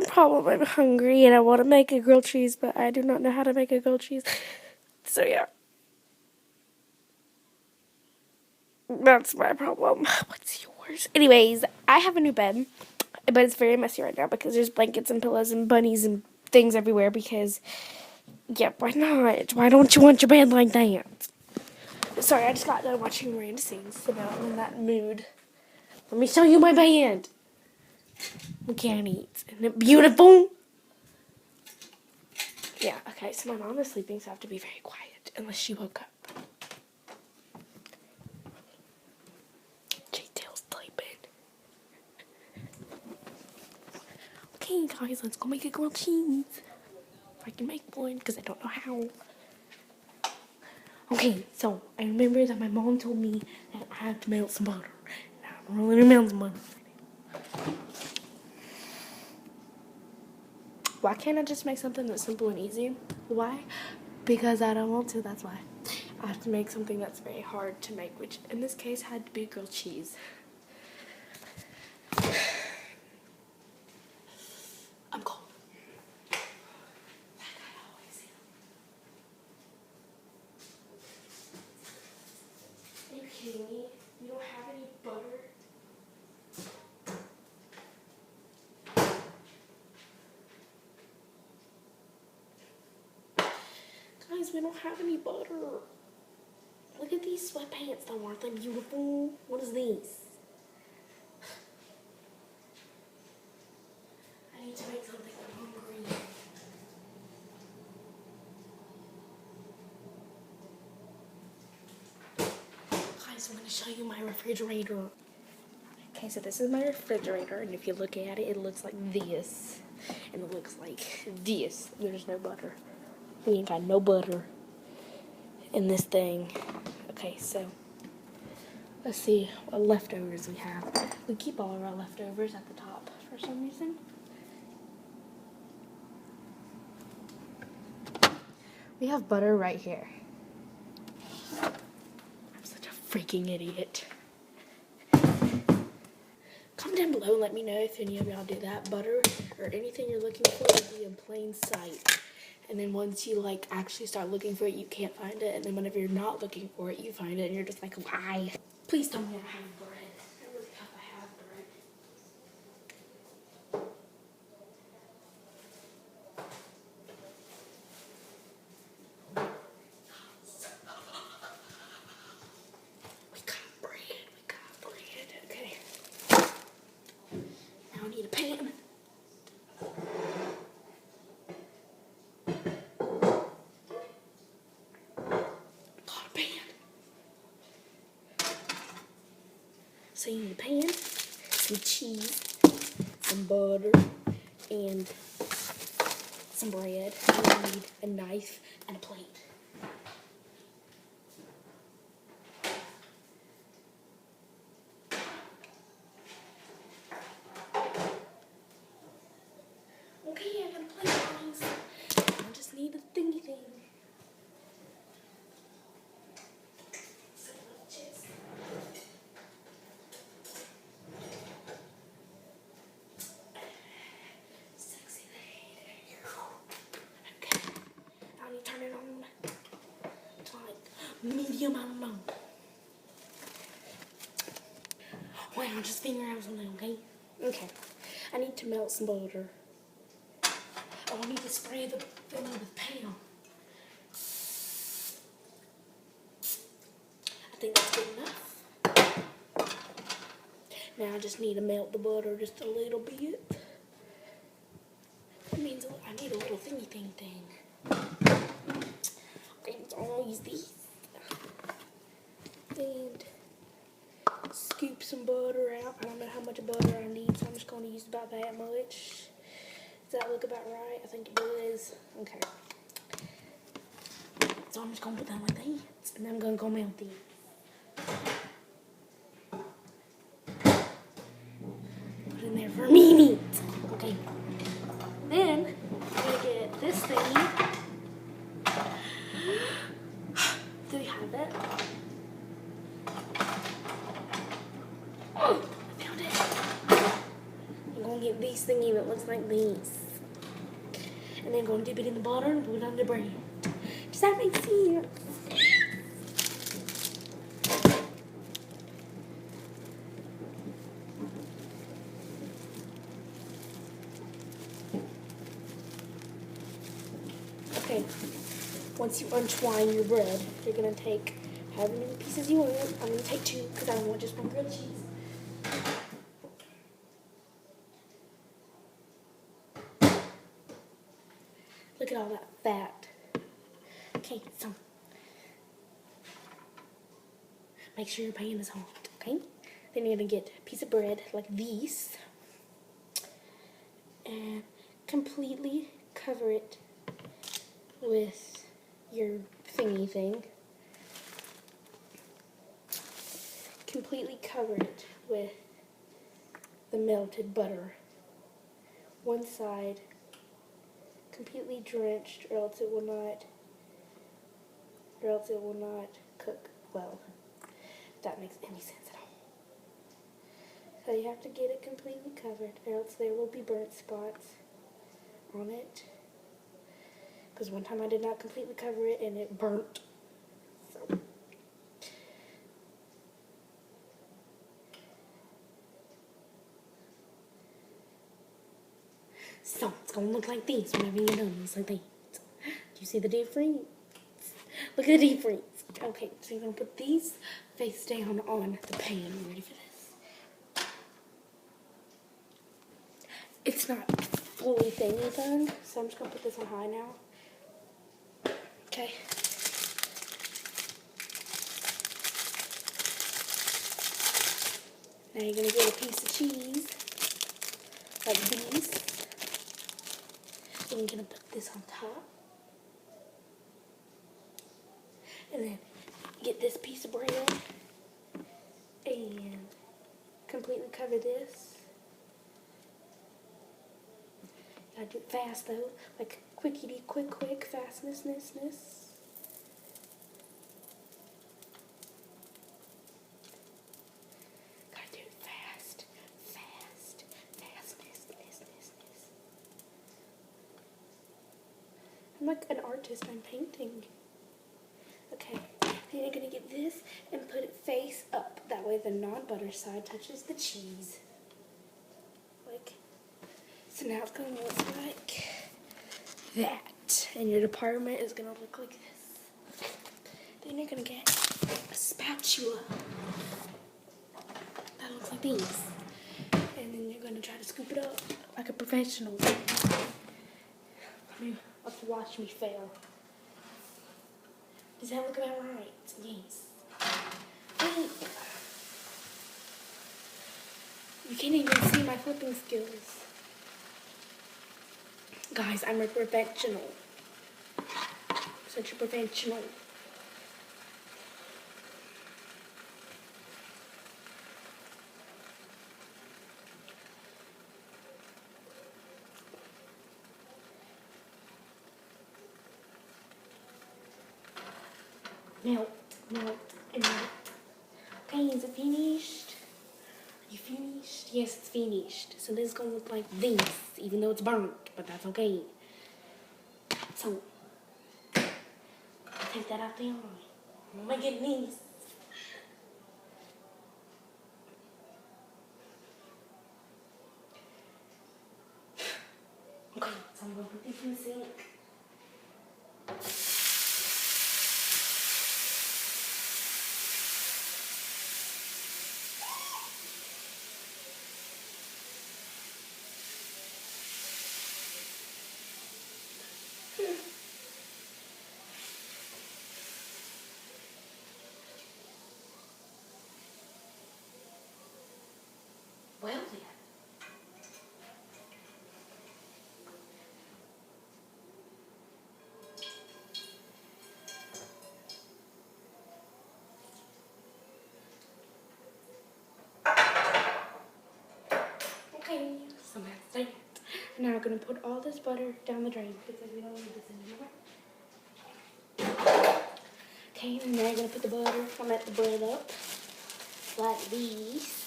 one problem. I'm hungry and I want to make a grilled cheese, but I do not know how to make a grilled cheese. So yeah. That's my problem. What's yours? Anyways, I have a new bed, but it's very messy right now because there's blankets and pillows and bunnies and things everywhere because, yeah, why not? Why don't you want your bed like that? Sorry, I just got done watching Miranda Sings, so now I'm in that mood. Let me show you my bed. We can't eat. Isn't it beautiful? Yeah, okay, so my mom is sleeping, so I have to be very quiet unless she woke up. J-Tail's sleeping. Okay, guys, let's go make a grilled cheese. If I can make one, because I don't know how. Okay, so I remember that my mom told me that I have to melt some butter. Now I'm rolling around some butter. Why can't I just make something that's simple and easy? Why? Because I don't want to, that's why. I have to make something that's very hard to make, which in this case had to be grilled cheese. I'm cold. Like I always am. Are you kidding me? You don't have any butter? Guys, we don't have any butter. Look at these sweatpants though, aren't they beautiful? What is this? I need to make something. I'm hungry. Guys, I'm going to show you my refrigerator. Okay, so this is my refrigerator, and if you look at it, it looks like this. And it looks like this. There's no butter. We ain't got no butter in this thing. Okay, so let's see what leftovers we have. We keep all of our leftovers at the top for some reason. We have butter right here. I'm such a freaking idiot. Comment down below and let me know if any of y'all do that. Butter or anything you're looking for will be in plain sight. And then once you like actually start looking for it, you can't find it. And then whenever you're not looking for it, you find it and you're just like, why? Please tell me I have bread. I really hope I have bread. We got bread. Okay. Now I need a pan. So you need a pan, some cheese, some butter, and some bread. You need a knife and a plate. Okay, I got a plate, guys. I just need a thingy thing. Sexy lady. Okay. Now I need to turn it on to like medium, I don't know. Wait, I'll just figure out something, okay? Okay. I need to melt some butter. Oh, I need to spray the thing with Pam. I think that's good enough. Now I just need to melt the butter just a little bit. That means I need a little thingy thing. Okay, so I'll use these. And scoop some butter out. I don't know how much butter I need, so I'm just going to use about that much. Does that look about right? I think it does. Okay. So I'm just going to put that like that. And then I'm going to go melt these. Put in there for me. Okay. Then I'm going to get this thingy. Do we have it? Oh, I found it. I'm going get this thingy that looks like this. And then go and dip it in the butter and put it on the bread. Does that make sense? Okay, once you untwine your bread, you're going to take however many pieces you want. I'm going to take 2 because I don't want just one grilled cheese. Look at all that fat. Okay, so make sure your pan is hot, okay? Then you're going to get a piece of bread like this and completely cover it with your thingy thing. Completely cover it with the melted butter. One side completely drenched, or else it will not cook well. If that makes any sense at all. So you have to get it completely covered, or else there will be burnt spots on it. Because one time I did not completely cover it and it burnt. So it's gonna look like this whenever you're done. It's like this. Do you see the difference? Look at the difference. Okay, so you're gonna put these face down on the pan. Ready for this? It's not fully thingy done, so I'm just gonna put this on high now. Okay. Now you're gonna get a piece of cheese like these. And you're gonna put this on top. And then get this piece of bread and completely cover this. Gotta do it fast though, like quickity, quick, fastness. Gotta do it fastness. I'm like an artist, I'm painting. Okay, then you're gonna get this and put it face up. That way the non-butter side touches the cheese. Like, so now it's gonna look like that. And your department is gonna look like this. Then you're gonna get a spatula that looks like this. And then you're gonna try to scoop it up like a professional. I mean, let's watch me fail. Does that look about right? Yes. Wait. You can't even see my flipping skills. Guys, I'm a professional. Such a professional. Melt, and melt. Okay, is it finished? Are you finished? Yes, it's finished. So this is gonna look like this, even though it's burnt, but that's okay. So, take that out there. Oh my goodness. Okay, so I'm gonna put this in the sink. Well then. Okay, so that's it. And now we're going to put all this butter down the drain because we don't need this anymore. Okay, and now you're going to put the butter, I'm at the bread up like this.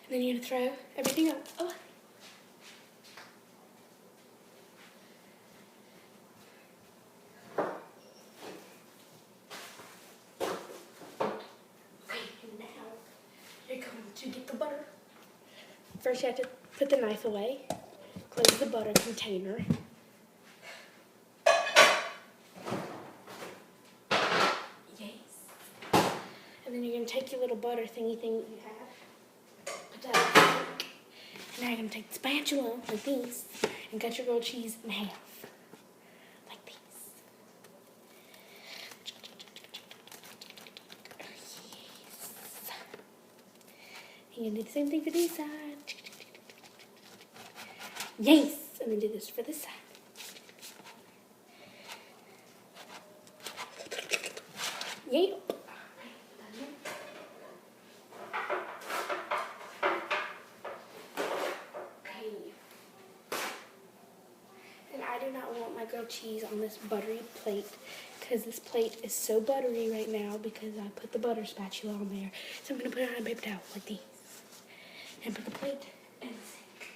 And then you're going to throw everything up. Oh. Okay, and now you're going to get the butter. First you have to put the knife away. Close the butter container. And then you're going to take your little butter thingy thing that you have, put that in the sink. And now you're going to take the spatula, like this, and cut your grilled cheese in half. Like this. Yes. You're going to do the same thing for this side. Yes! And then do this for this side. Yep. I do not want my grilled cheese on this buttery plate because this plate is so buttery right now because I put the butter spatula on there. So I'm going to put it on a paper towel like this and put the plate in the sink.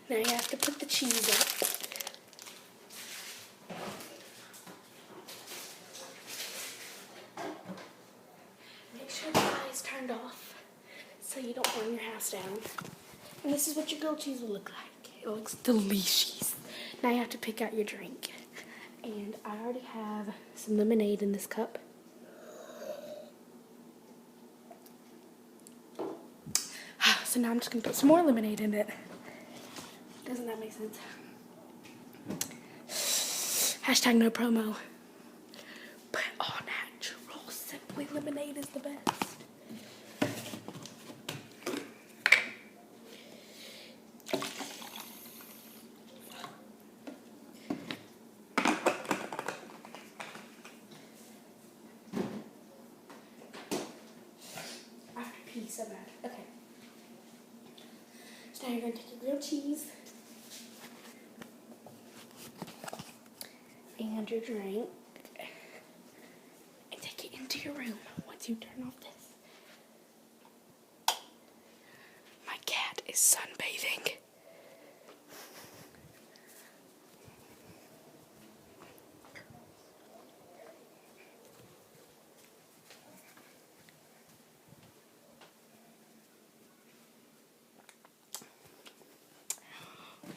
Now you have to put the cheese up. Make sure the eye is turned off so you don't burn your house down. And this is what your grilled cheese will look like. It looks delicious. Now you have to pick out your drink. And I already have some lemonade in this cup. So now I'm just going to put some more lemonade in it. Doesn't that make sense? Hashtag no promo. But all natural, Simply Lemonade is the best. So bad. Okay. So now you're going to take your grilled cheese and your drink and take it into your room once you turn off this. My cat is sunbathing.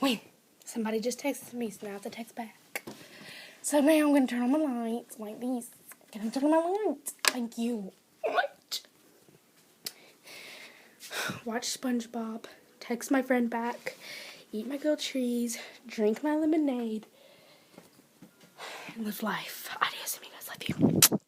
Wait, somebody just texted me, so now I have to text back. So now I'm going to turn on my lights like this. Can I turn on my lights? Thank you. What? Watch SpongeBob, text my friend back, eat my grilled cheese, drink my lemonade, and live life. Adios, amigos. Love you.